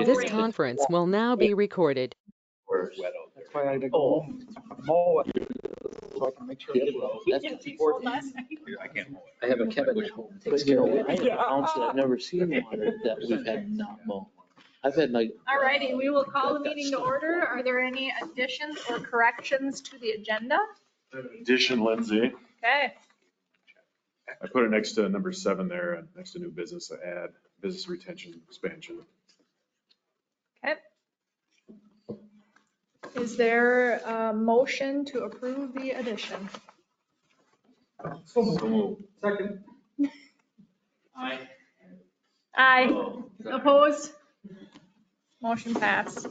This conference will now be recorded. That's why I had to go home. Mow it, so I can make sure. That's important. I have a cabin at home. Takes care of it. I have a house that I've never seen water that we've had not mow. I've had like. All righty, we will call the meeting to order. Are there any additions or corrections to the agenda? Addition, Lindsay. Okay. I put it next to number 7 there, and next to new business, I add business retention expansion. Okay. Is there a motion to approve the addition? Second. Aye. Opposed? Motion passed.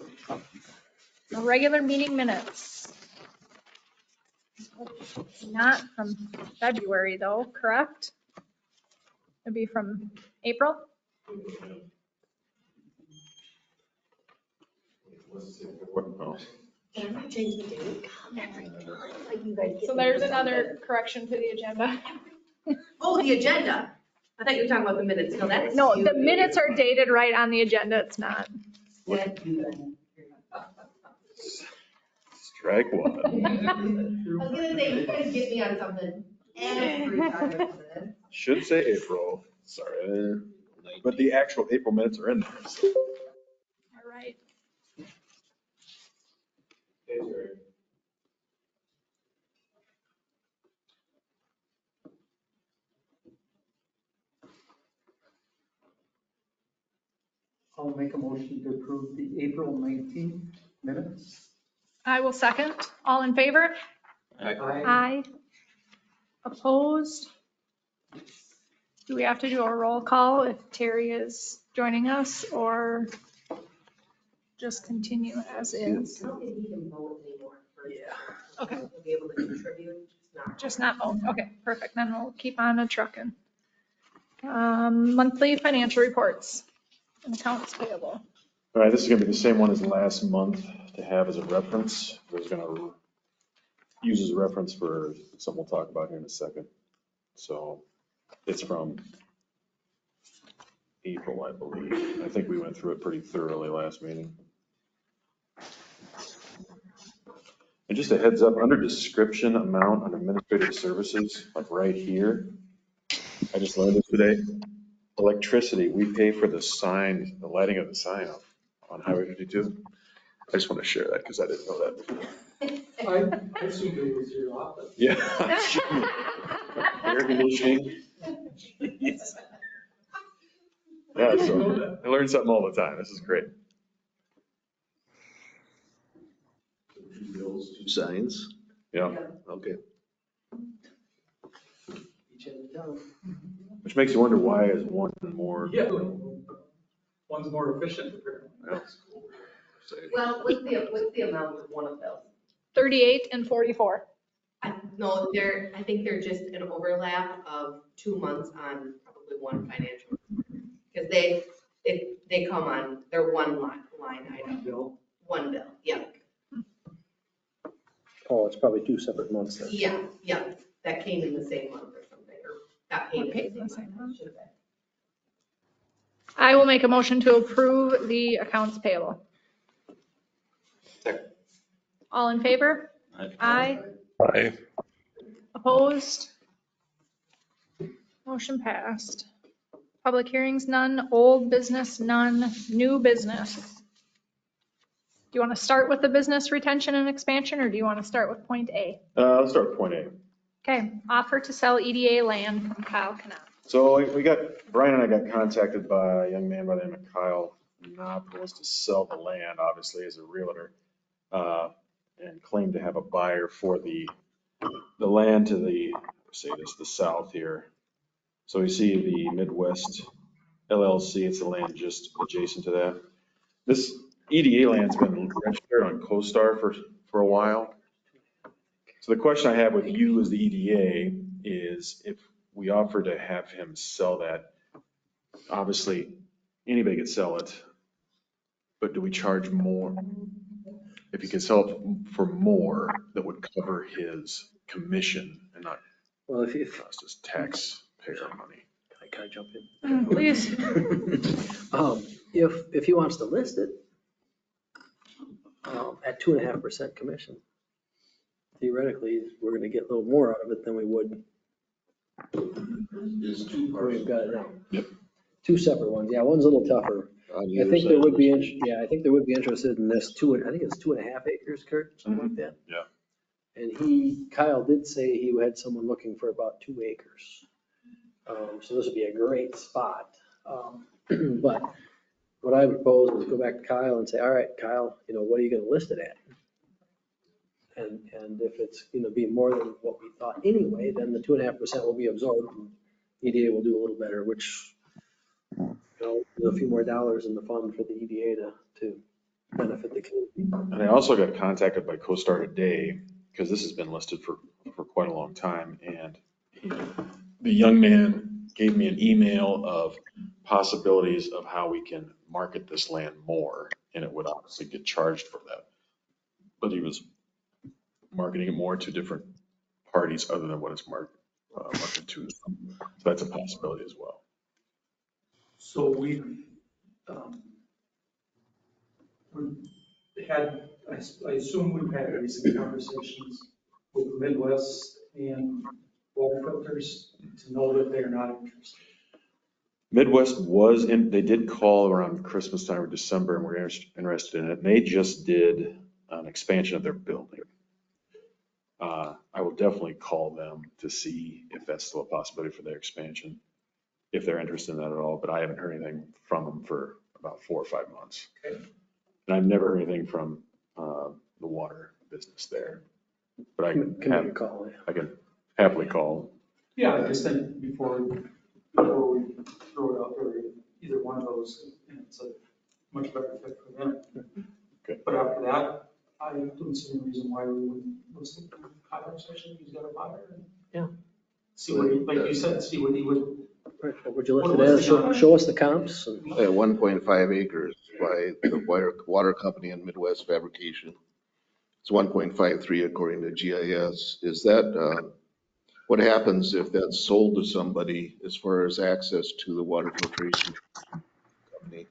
The regular meeting minutes. Not from February though, correct? It'd be from April? Oh. So there's another correction to the agenda. Oh, the agenda. I thought you were talking about the minutes. No, that's. No, the minutes are dated right on the agenda. It's not. Strike one. I was gonna say, you guys get me on something every time. Should say April, sorry. But the actual April minutes are in there. So. All right. I'll make a motion to approve the April 19th minutes. I will second. All in favor? Aye. Aye. Opposed? Do we have to do a roll call if Terry is joining us or just continue as is? I don't think he can vote anymore. Yeah. Okay. He'll be able to contribute, Just not vote. Okay, perfect. Then we'll keep on a trucking. Monthly financial reports and accounts payable. All right, this is gonna be the same one as last month to have as a reference. I was gonna use as a reference for something we'll talk about here in a second. So it's from April, I believe. I think we went through it pretty thoroughly last meeting. And just a heads up, under description amount on administrative services, like right here, I just learned this today. Electricity, we pay for the sign, the lighting of the sign up on Highway 52. I just want to share that because I didn't know that before. I assumed it was your office. Yeah. Air conditioning. Yeah, so I learn something all the time. This is great. Bills, 2 signs. Yeah, Okay. which makes you wonder why is one more. Yeah. One's more efficient apparently. Yeah. Well, what's the amount of one of those? 38 and 44. No, I think they're just an overlap of 2 months on probably one financial. Because they come on, they're one line item. Bill. One bill, yeah. Oh, it's probably 2 separate months then. Yeah, that came in the same month or something, or got paid Or in the same month. Should have been. I will make a motion to approve the accounts payable. Second. All in favor? Aye. Aye. Opposed? Motion passed. Public hearings, none. Old business, none. New business. Do you want to start with the business retention and expansion, or do you want to start with point A? Let's start with point A. Okay, offer to sell EDA land from Kyle Knapp. So Brian and I got contacted by a young man by the name of Kyle Knapp, who wants to sell the land, obviously, as a realtor, and claimed to have a buyer for the land to the south here. So you see the Midwest LLC, it's the land just adjacent to that. This EDA land's been registered on CoStar for a while. So the question I have with you as the EDA is if we offer to have him sell that, obviously anybody could sell it, but do we charge more? If he could sell it for more, that would cover his commission and not Well, if cost us taxpayer money. Can I jump in? Please. If he wants to list it at 2.5% commission, theoretically, we're going to get a little more out of it than we would. We've got it now. Yep. Two separate ones. Yeah, one's a little tougher. I think there would be, I think there would be interested in this I think it's 2.5 acres, Kurt, something like that. Yeah. And Kyle did say he had someone looking for about 2 acres. So this would be a great spot. But what I would propose is go back to Kyle and say, all right, Kyle, what are you going to list it at? And if it's going to be more than what we thought anyway, then the 2.5% will be absorbed and EDA will do a little better, which, there's a few more dollars in the fund for the EDA to benefit the community. And I also got contacted by CoStar today, because this has been listed for quite a long time. And the young man gave me an email of possibilities of how we can market this land more, and it would obviously get charged for that. But he was marketing it more to different parties other than what it's marketed to. So that's a possibility as well. So we had, I assume we've had recent conversations with Midwest and water filters to know that they're not interested. Midwest was in, they did call around Christmas time or December and were interested in it. And they just did an expansion of their building. I will definitely call them to see if that's still a possibility for their expansion, if they're interested in that at all. But I haven't heard anything from them for about 4 or 5 months. Okay. And I've never heard anything from the water business there. But I can happily call. Yeah, I just think before we throw it out there, either one of those, and it's a much better fit for them. Okay. But after that, I don't see any reason why we wouldn't listen to Kyle, especially if he's got a buyer. Yeah. See what he, like you said, see what he would. Right, what would you list it as? Show us the comps. At 1.5 acres by the water company in Midwest Fabrication. It's 1.53 according to GIS. Is that, what happens if that's sold to somebody as far as access to the water filtration company?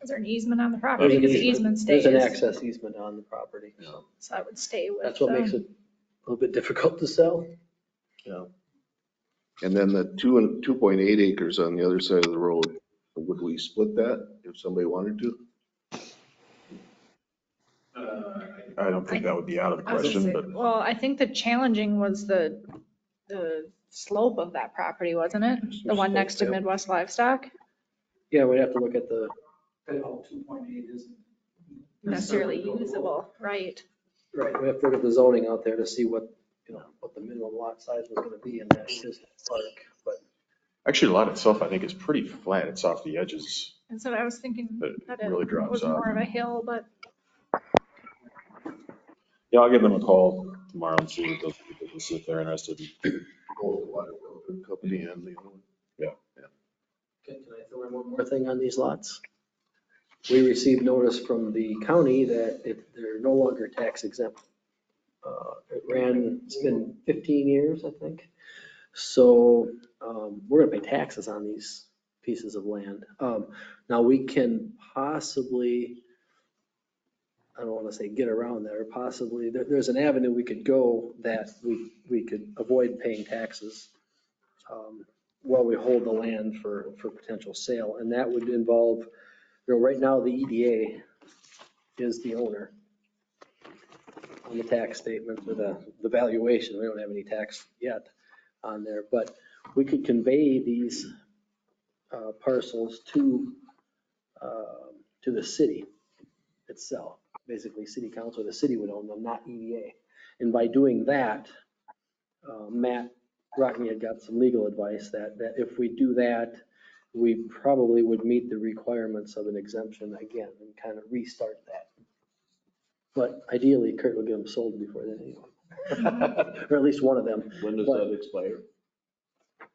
Is there an easement on the property? Because the easement stays. There's an access easement on the property. So I would stay with. That's what makes it a little bit difficult to sell. Yeah. And then the 2.8 acres on the other side of the road, would we split that if somebody wanted to? I don't think that would be out of the question, but Well, I think the challenging was the slope of that property, wasn't it? The one next to Midwest Livestock? Yeah, we'd have to look at the. That whole 2.8 isn't Necessarily usable, right? Right, we have to look at the zoning out there to see what the minimum lot size was gonna be in that business park, but. actually a lot itself, I think, is pretty flat. It's off the edges. And so I was thinking It that it really drops was off. more of a hill, but Yeah, I'll give them a call tomorrow and see if they're interested. Both the water filtration company and the other one? Can I throw in one more thing on these lots? We received notice from the county that they're no longer tax exempt. It's been 15 years, I think. So we're gonna pay taxes on these pieces of land. Now we can possibly, I don't wanna say get around that, or possibly, there's an avenue we could go that we could avoid paying taxes while we hold the land for potential sale. And that would involve, right now the EDA is the owner on the tax statement for the valuation. We don't have any tax yet on there, but we could convey these parcels to the city itself. Basically, city council, the city would own them, not EDA. And by doing that, Matt Rockney had got some legal advice that if we do that, we probably would meet the requirements of an exemption again and kind of restart that. But ideally, Kurt will get them sold before then anyway. Or at least one of them. When does that expire?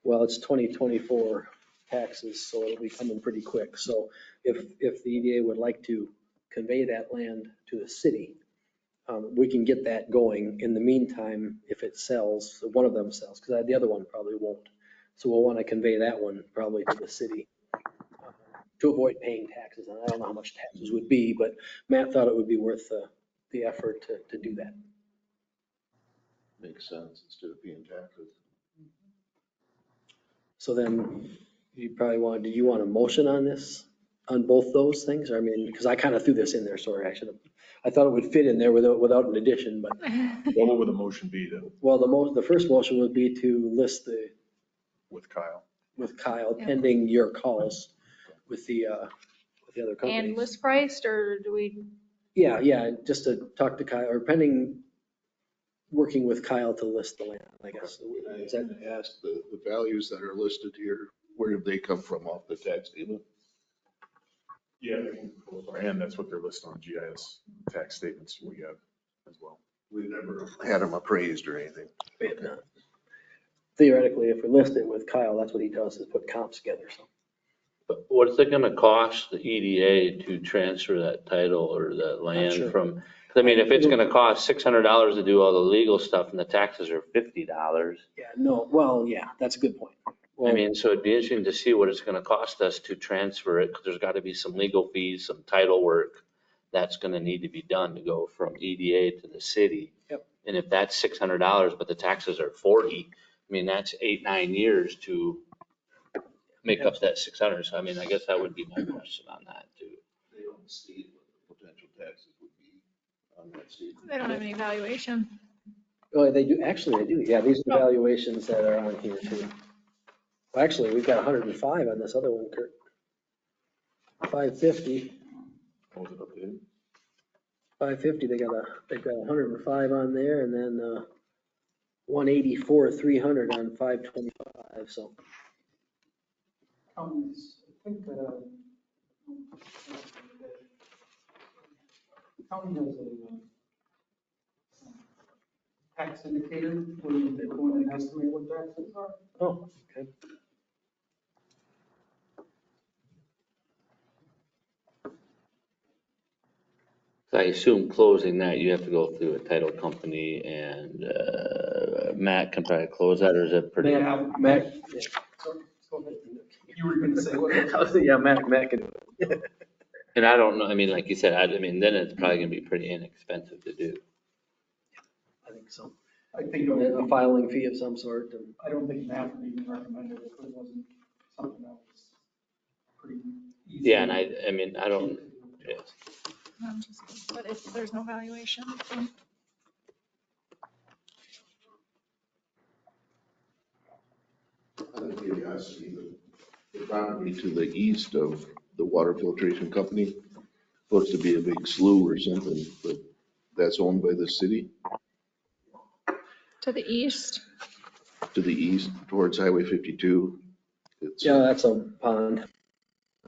Well, it's 2024 taxes, so it'll be coming pretty quick. So if the EDA would like to convey that land to the city, we can get that going. In the meantime, if it sells, one of them sells, because the other one probably won't. So we'll want to convey that one probably to the city to avoid paying taxes. And I don't know how much taxes would be, but Matt thought it would be worth the effort to do that. Makes sense instead of paying taxes. So then you probably do you want a motion on this, on both those things? I mean, because I kind of threw this in there, sorry, I thought it would fit in there without an addition, but, What would the motion be then well, the first motion would be to list with Kyle? with Kyle Yeah. pending your calls with the other companies. And list priced, or do we, Yeah, just to talk to Kyle, or pending working with Kyle to list the land, I guess. Is that, I asked the values that are listed here, where did they come from off the tax statement? Yeah. And that's what they're listed on GIS tax statements we have as well. We never had them appraised or anything. we have not. Theoretically, if we list it with Kyle, that's what he does, is put comps together, so. But what's it gonna cost the EDA to transfer that title or that sure. land from? 'Cause I mean, if it's gonna cost $600 to do all the legal stuff and the taxes are $50, Yeah, no, well, yeah, that's a good point. I Well, mean, so it'd be interesting to see what it's gonna cost us to transfer it, because there's gotta be some legal fees, some title work that's gonna need to be done to go from EDA to the city. Yep. And if that's $600, but the taxes are 40, I mean, that's 8-9 years to make up that 600. So I mean, I guess that would be my question on that too. They don't state what the potential taxes would be on that statement. they don't have any valuation. oh, they do, actually, they do, yeah, these are the valuations that are on here too. Well, actually, we've got 105 on this other one, Kurt. 550, What was it updated? 550, they've got 105 on there, and then 184, 300 on 525, so. Counties, I think, county has a tax indicator where you can go in and estimate what taxes are. Oh, okay. So I assume closing that, you have to go through a title company and Matt can probably close that, or is it pretty? Matt, So, go ahead. You were gonna say what? yeah, Matt can do it. And I don't know, I mean, like you said, I mean, then it's probably gonna be pretty inexpensive to do. I think so. I think, A filing fee of some sort, and I don't think Matt would even recommend it if it wasn't something that was pretty easy. Yeah, and I mean, I don't, yeah. But if there's no valuation, then Out of curiosity, the property to the east of the water filtration company, supposed to be a big slough or something, but that's owned by the city to the east, to the east towards Highway 52. It's, yeah, that's a pond.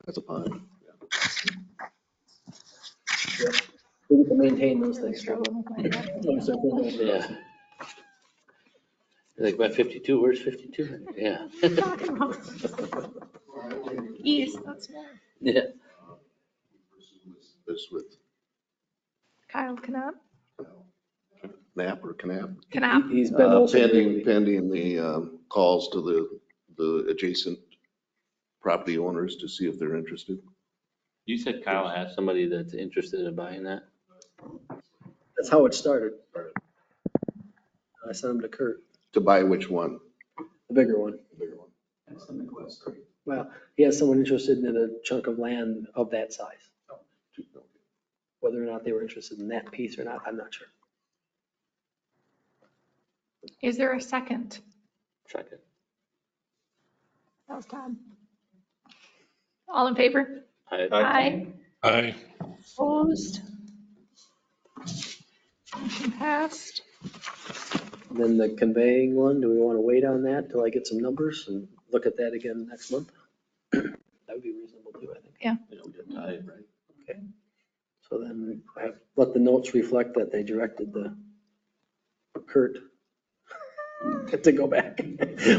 that's a pond. We can maintain those things. struggle with my map. Yeah. Like by 52, where's 52? Yeah. Talking about east, that's more. Yeah. This with Kyle Knapp. Knapp or Knapp? Knapp. He's been also. Pending the calls to the adjacent property owners to see if they're interested. You said Kyle has somebody that's interested in buying that? That's how it started. I sent him to Kurt, To buy which one? the bigger one. Bigger one. That's the Midwest. Well, he has someone interested in a chunk of land of that size. Whether or not they were interested in that piece or not, I'm not sure. Is there a second? Second. That was Todd. All in favor? I Aye. Opposed? Motion passed. And then the conveying one, do we want to wait on that till I get some numbers and look at that again next month? That would be reasonable too, I think. Right. Okay. So then I let the notes reflect that they directed the Kurt to go back,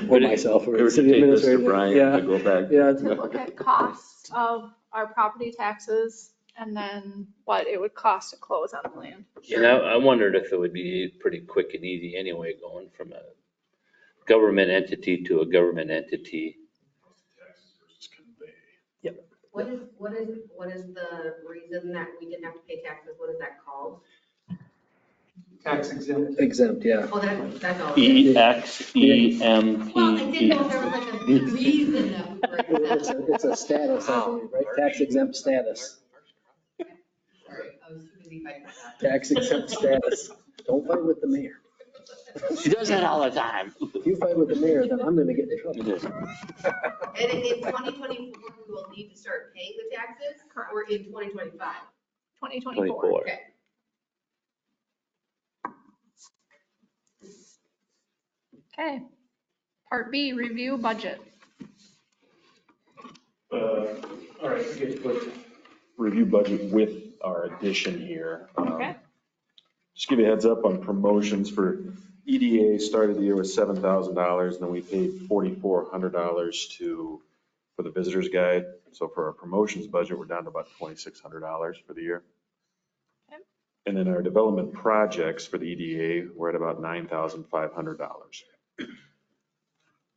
or myself, or the city administrator. Yeah, go back. yeah. To look at cost of our property taxes and then what it would cost to close on the land. And I wondered if it would be pretty quick and easy anyway, going from government entity to a government entity. What is the reason that we didn't have to pay taxes? What is that called? Tax exempt. Exempt, yeah. Oh, that's all. it is. EXEMP. Well, I didn't know if there was like a reason that we were exempt. It's a status, I believe, right? Tax exempt status. Sorry, I was too busy fighting with that. Tax exempt status. Don't fight with the mayor. She does that all the time. If you fight with the mayor, then I'm gonna get in trouble. And in 2024, we will need to start paying the taxes, or in 2025? 2024. Okay. Okay. Part B, review budget. All right, okay, let's review budget with our addition here. Okay. Just give you a heads up on promotions for EDA, started the year with $7,000, and then we paid $4,400 for the visitor's guide. So for our promotions budget, we're down to about $2,600 for the year. Okay. And then our development projects for the EDA, we're at about $9,500.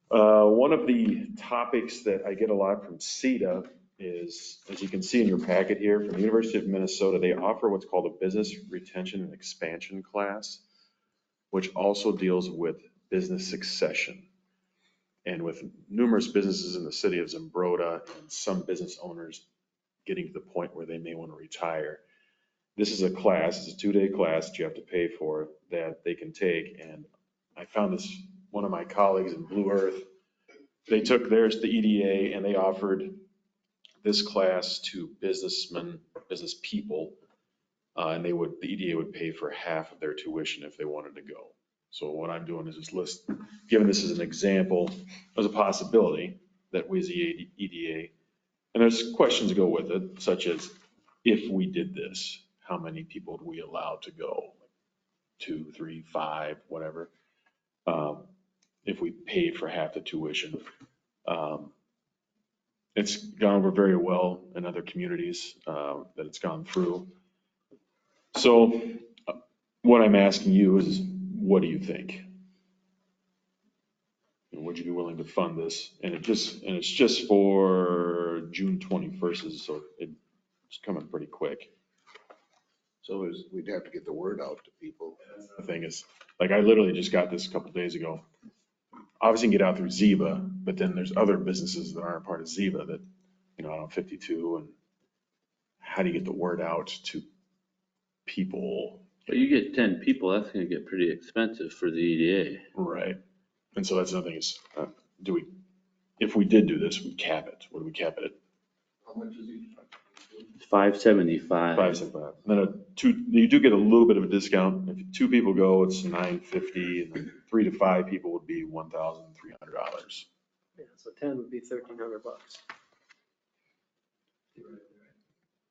One of the topics that I get a lot from CETA is, as you can see in your packet here, from the University of Minnesota, they offer what's called a business retention and expansion class, which also deals with business succession. And with numerous businesses in the city of Zumbrota and some business owners getting to the point where they may want to retire, this is a class, it's a 2-day class that you have to pay for that they can take. And I found this, one of my colleagues in Blue Earth, they took theirs to EDA and they offered this class to businessmen, business people, and the EDA would pay for half of their tuition if they wanted to go. So what I'm doing is just giving this as an example, as a possibility that we as the EDA, and there's questions that go with it, such as if we did this, how many people would we allow to go? 2, 3, 5, whatever. If we paid for half the tuition. It's gone over very well in other communities that it's gone through. So what I'm asking you is, what do you think? And would you be willing to fund this? And it's just for June 21st, so it's coming pretty quick. So we'd have to get the word out to people. The thing is, like, I literally just got this a couple days ago. Obviously, you can get out through Ziba, but then there's other businesses that aren't part of Ziba that, you know, I don't know, 52, and how do you get the word out to people? But you get 10 people, that's gonna get pretty expensive for the EDA. Right. And so that's another thing is, if we did do this, we'd cap it. What do we cap it at? How much is each? It's 575. 575. Then you do get a little bit of a discount. If 2 people go, it's $950, and then 3 to 5 people would be $1,300. Yeah, so 10 would be $1,300.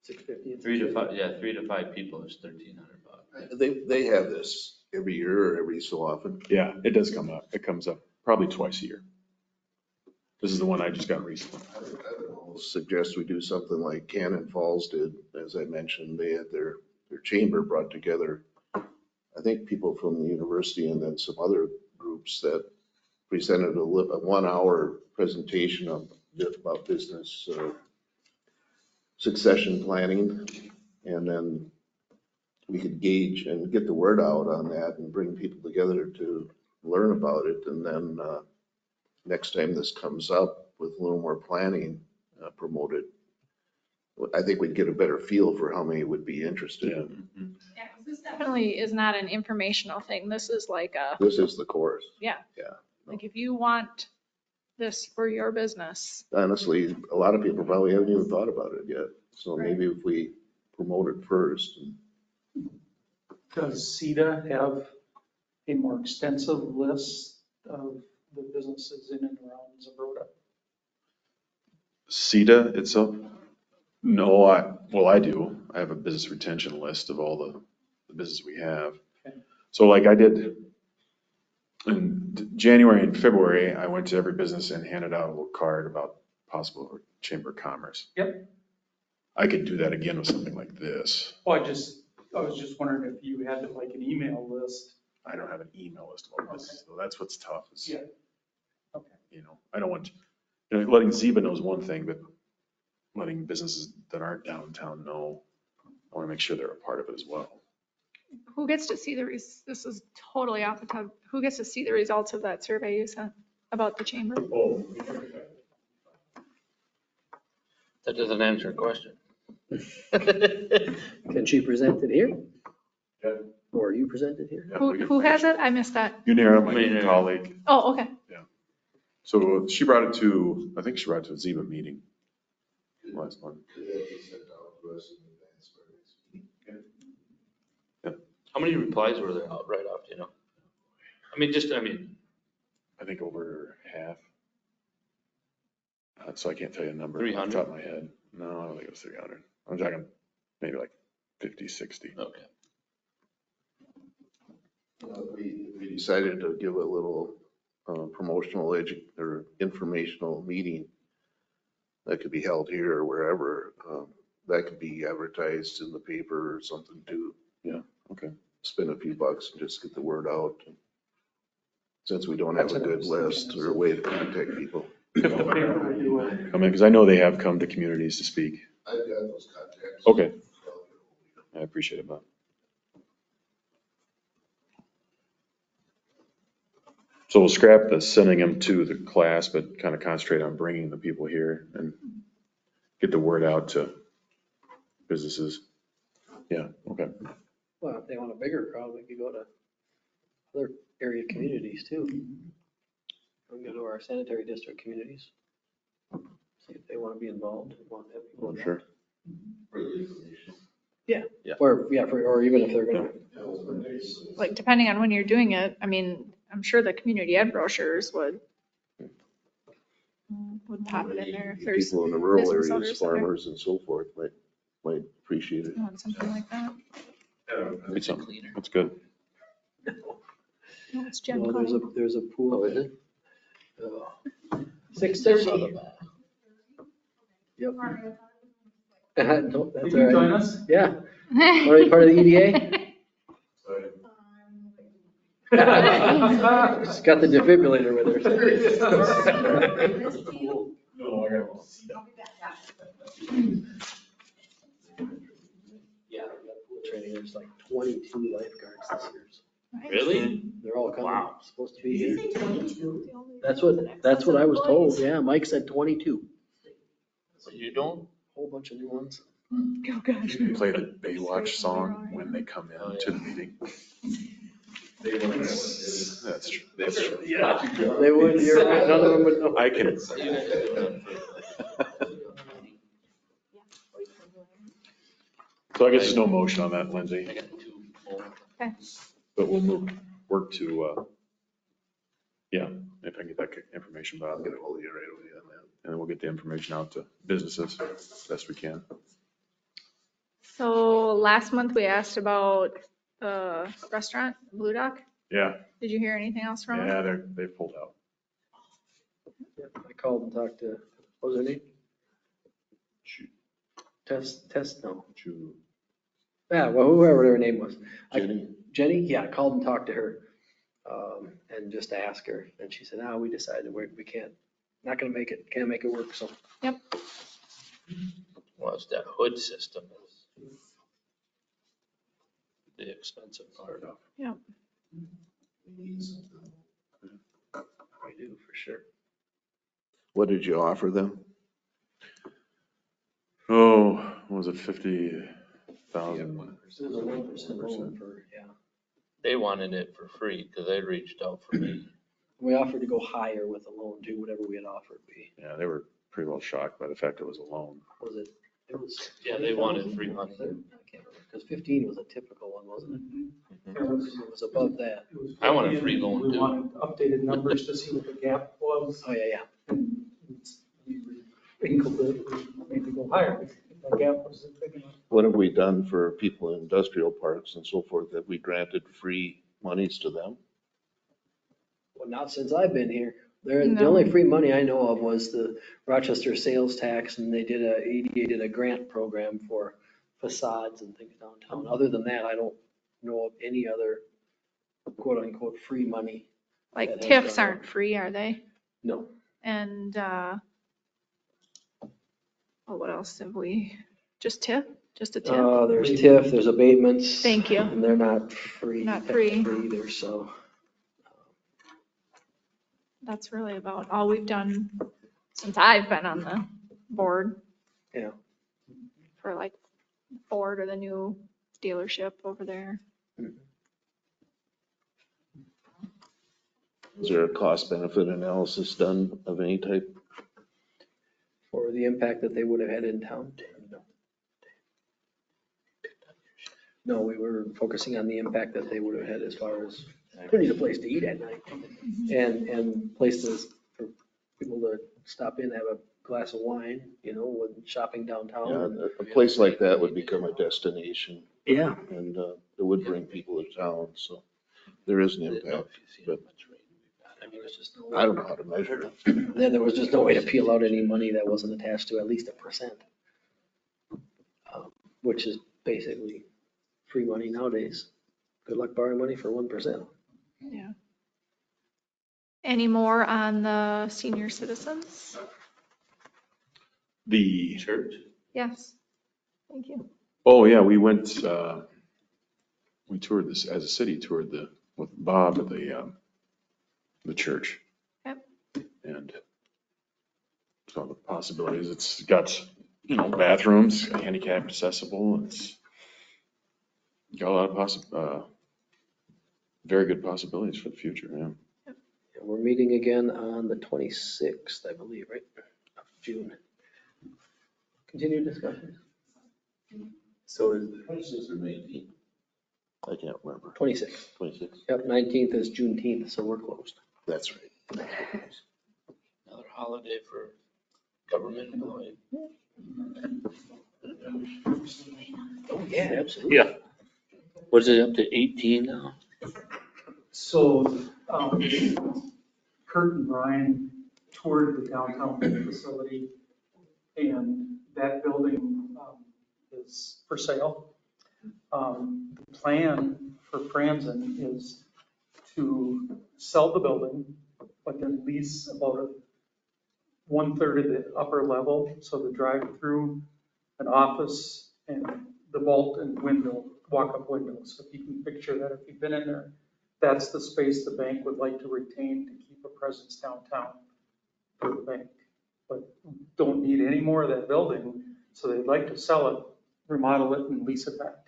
650. 3 to 5, yeah, 3 to 5 people is $1,300. They have this every year or every so often. Yeah, it does come up. It comes up probably twice a year. This is the one I just got recently. I'll suggest we do something like Cannon Falls did. As I mentioned, they had their chamber brought together, I think, people from the university and then some other groups that presented a 1-hour presentation about business succession planning. And then we could gauge and get the word out on that and bring people together to learn about it. And then next time this comes up with a little more planning, promote it. I think we'd get a better feel for how many would be interested. Yeah. Yeah, 'cause this definitely is not an informational thing. This is like This is the course. like if you want this for your business. Honestly, a lot of people probably haven't even thought about it yet. So maybe if we promote it first. Does CETA have a more extensive list of the businesses in and around Zumbrota? CETA itself? No, I do. I have a business retention list of all the business we have. Okay. So like I did in January and February, I went to every business and handed out a little card about possible Chamber of Commerce. Yep. I could do that again with something like this. Well, I was just wondering if you had like an email list. I don't have an email list of all businesses, so that's what's tough is Yeah. I don't want, letting Zeba know is one thing, but letting businesses that aren't downtown know, I want to make sure they're a part of it as well. Who gets to see this is totally off the top, who gets to see the results of that survey you sent about the chamber? Oh. That doesn't answer a question. Can she present it here? Yeah. Or you present it here? Yeah, we can- Who has it? I missed that. Unira, my Unira. colleague. Oh, okay. So she brought it to, I think she brought it to a Zeba meeting last month. How many replies were there out right off, I mean, I think over half. So I can't tell you a number off 300? the top of my head. No, I don't think it was 300. I'm talking maybe like 50, 60. okay. We decided to give a little promotional or informational meeting that could be held here or wherever. That could be advertised in the paper or something too. Yeah, okay. Spend a few bucks and just get the word out. Since we don't have a good list or a way to contact people. Come in, because I know they have come to communities to speak. I've got those contacts. Okay. I appreciate it, Bob. So we'll scrap the sending them to the class, but kind of concentrate on bringing the people here and get the word out to businesses. Yeah, okay. Well, if they want a bigger crowd, we could go to other area communities too. We can go to our sanitary district communities. See if they want to be involved, want to have people involved. Sure. Yeah. Yeah. Or even if they're gonna, Like, depending on when you're doing it, I mean, I'm sure the community ed brochures would pop it in there if there's People in the rural business areas, owners that are- farmers and so forth might appreciate it. want something like that. Good something. That's good. No, it's Jen well, calling. there's a pool. Oh, is it? 6:30. Yep. No, that's Did you all join right. us? Yeah. Already part of the EDA? She's got the defibrillator with her. Yeah, training, there's like 22 lifeguards this year. Really? They're all coming, Wow. supposed to be here. That's what I was told, yeah, Mike said 22. But you don't? Whole bunch of new ones. Oh, gosh. Play the Baywatch song when they come in to the meeting. That's true. That's true. Yeah. They would, none of them would know. I can. So I guess there's no motion on that, I Lindsay, got 2 more. Okay. but we'll work to, yeah, if I can get that information, Bob, I'll get a hold of you right away on that. and then we'll get the information out to businesses best we can. So last month we asked about the restaurant, Blue Duck. Yeah, Did you hear anything else from them? yeah, they've pulled out. Yeah, I called and talked to, what was her name? No. Yeah, well, whoever her name was. Jenny, yeah, I called and talked to her, and just asked her, and she said, we decided we can't, not gonna make it, can't make it work, so. Yep. Well, it's that hood system is the expensive part. Yep. We do, for sure. What did you offer them? Oh, what was it, 50,000? This is a 1% loan for, yeah. They wanted it for free because they reached out for me. We offered to go higher with the loan too, whatever we had offered. Yeah, they were pretty well shocked by the fact it was a loan. Was it? It was. Yeah, they wanted 20,000? free money. I can't remember, because 15 was a typical one, wasn't it? It was above that. I want a free loan We too. wanted updated numbers to see what the gap was. Oh, yeah. We could maybe go higher. The gap wasn't big enough. What have we done for people in industrial parks and so forth? Have we granted free monies to them? Well, not since I've been here. The No. only free money I know of was the Rochester sales tax, and ADA did a grant program for facades and things downtown. Other than that, I don't know of any other quote unquote free money. Like That has TIFs gone aren't free, are they? No, And, what else have we, just TIF? Just a TIF? There's TIF, there's abatements. Thank you. And they're not free. Not free. Either, so. That's really about all we've done since I've been on the board. Yeah. For like Ford or the new dealership over there. Is there a cost benefit analysis done of any type? For the impact that they would have had in town. No, we were focusing on the impact that they would have had as far as, they need a place to eat at night. And places for people to stop in, have a glass of wine, when shopping downtown. Yeah, a place like that would become a destination Yeah. and it would bring people to town, so there is an impact. But I don't know how to measure it. Then there was just no way to peel out any money that wasn't attached to at least 1%, which is basically free money nowadays. Good luck borrowing money for 1%. Yeah. Any more on the senior citizens? The, Church? Yes. Thank you. oh yeah, we went, we toured this, as a city, with Bob at the church. Yep. And saw the possibilities. It's got, bathrooms, handicap accessible. It's got a lot of very good possibilities for the future, yeah. Yeah, we're meeting again on the 26th, I believe, right? Of June. Continued discussions. So is the 26th or 19th? I can't remember. 26th. 26th? Yep, 19th is Juneteenth, so we're closed. That's right. Another holiday for government employees. Oh, yeah, absolutely. Yeah. Was it up to 18 now? So, Kurt and Brian toured the downtown facility, and that building is for sale. The plan for Franzen is to sell the building, but then lease about 1/3 of the upper level, so the drive-through, an office, and the vault and window, walk-up window. So if you can picture that, if you've been in there, that's the space the bank would like to retain to keep a presence downtown for the bank. But don't need any more of that building, so they'd like to sell it, remodel it, and lease it back.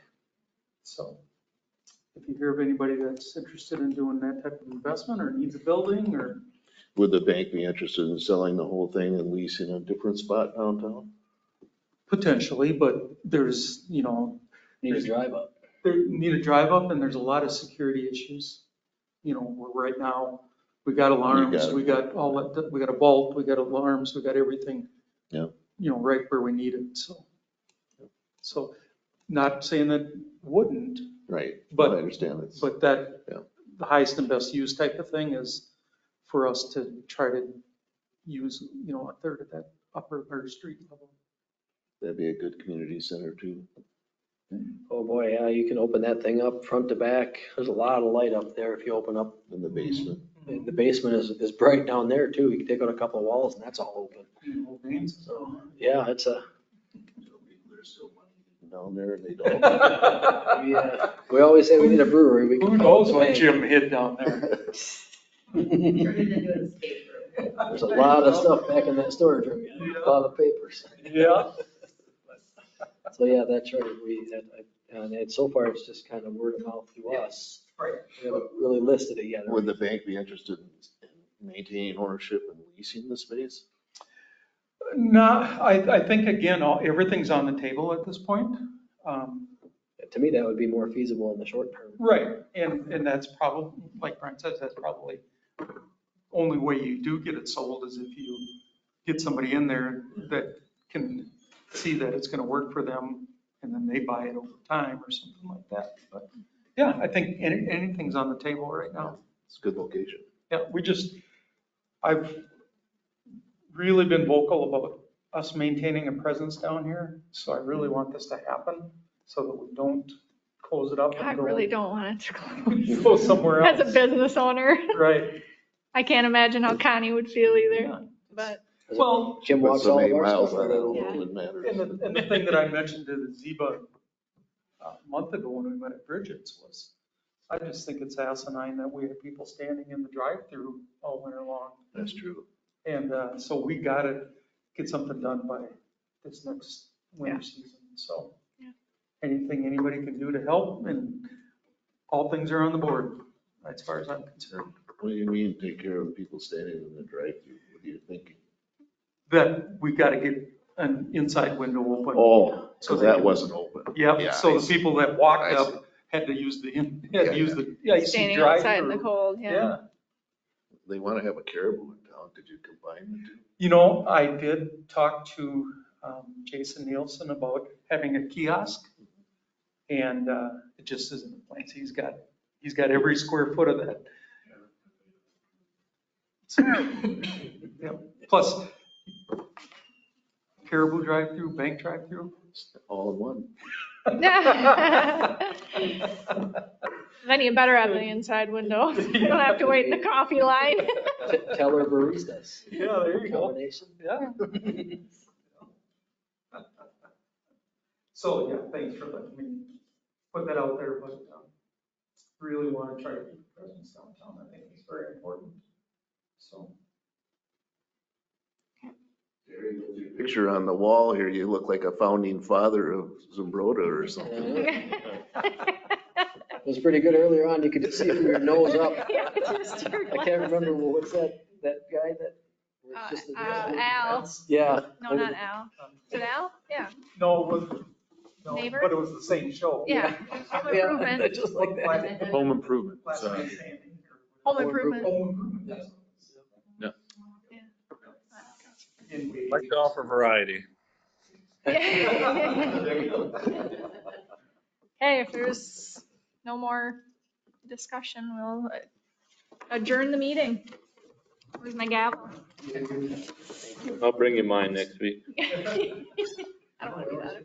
So if you hear of anybody that's interested in doing that type of investment or needs a building or. Would the bank be interested in selling the whole thing and leasing a different spot downtown? Potentially, but there's, Need a drive up. They need a drive up and there's a lot of security issues. Where right now, we got alarms, we got all that, we got a vault, we got alarms, we got everything. Yeah. Right where we need it, so not saying that wouldn't, Right, but I understand it. but that, Yeah. the highest and best use type of thing is for us to try to use, 1/3 of that upper or street level. That'd be a good community center too. Oh, boy, yeah, you can open that thing up front to back. There's a lot of light up there if you open up. In the basement. The basement is bright down there too. You can take out a couple of walls and that's all open. So, yeah, it's a, There's still money down there and they don't. we always say we need a brewery. We can Who call it knows the what bank. Jim hid down there? Turn it into an escape room. There's a lot of stuff back in that storage room, a lot of papers. Yeah. So yeah, that's right. And so far it's just kind of word of mouth to us. Right. We haven't really listed it yet. Would the bank be interested in maintaining ownership and leasing the space? No, I think again, everything's on the table at this point. To me, that would be more feasible in the short term. Right, and that's probably, like Brian says, that's probably only way you do get it sold is if you get somebody in there that can see that it's gonna work for them, and then they buy it over time or something like that. But yeah, I think anything's on the table right now. It's a good location. Yeah, I've really been vocal about us maintaining a presence down here, so I really want this to happen so that we don't close it up I and really don't want it to close. go somewhere else. As a business owner, Right. I can't imagine how Connie would feel either. Yeah. but Well, Jim Put walks so all many of our miles stuff. on it, around. it matters. and the thing that I mentioned to the Zeba a month ago when we met at Bridget's was, I just think it's asinine that we have people standing in the drive-through all winter long. That's true. And so we gotta get something done by this next winter season, so. Yeah. Anything anybody can do to help, and all things are on the board, as far as I'm concerned. What do you mean, take care of people standing in the drive-through? What are you thinking? That we gotta get an inside window open. Oh, So so they that can- wasn't open. Yep, Yeah, so I the see. people that walked I see. up had to use the, had Yeah, to use the, yeah, you see standing outside in the drive-through. cold, Yeah, They want to have a caribou in town. Did you combine the two? you know, I did talk to Jason Nielsen about having a kiosk, and it just isn't a place. He's got every square foot of that. Yep. Plus, caribou drive-through, bank drive-through. All in one. then you better have the inside window. You don't have to wait in the coffee line. Teller baristas. Yeah, there you go. Combination. Yeah. So, yeah, thanks for letting me put that out there, but really want to try to keep a presence downtown. I think it's very important. So. Picture on the wall here, you look like a founding father of Zumbrota or something. It was pretty good earlier on. You could just see from your nose up. Yeah, just your I can't remember, what's that guy that? was just the- Al. Yeah. No, not Al. Is it Al? Yeah. No, it wasn't. No, Neighbor? but it was the same show. Yeah. Home improvement. Yeah, just like that. Home improvement. Last man standing. Home improvement. Home improvement. that's Yeah. what it was. Like to offer variety. Hey, if there's no more discussion, we'll adjourn the meeting. Where's my gavel? I'll bring you mine next week. I don't want to do that.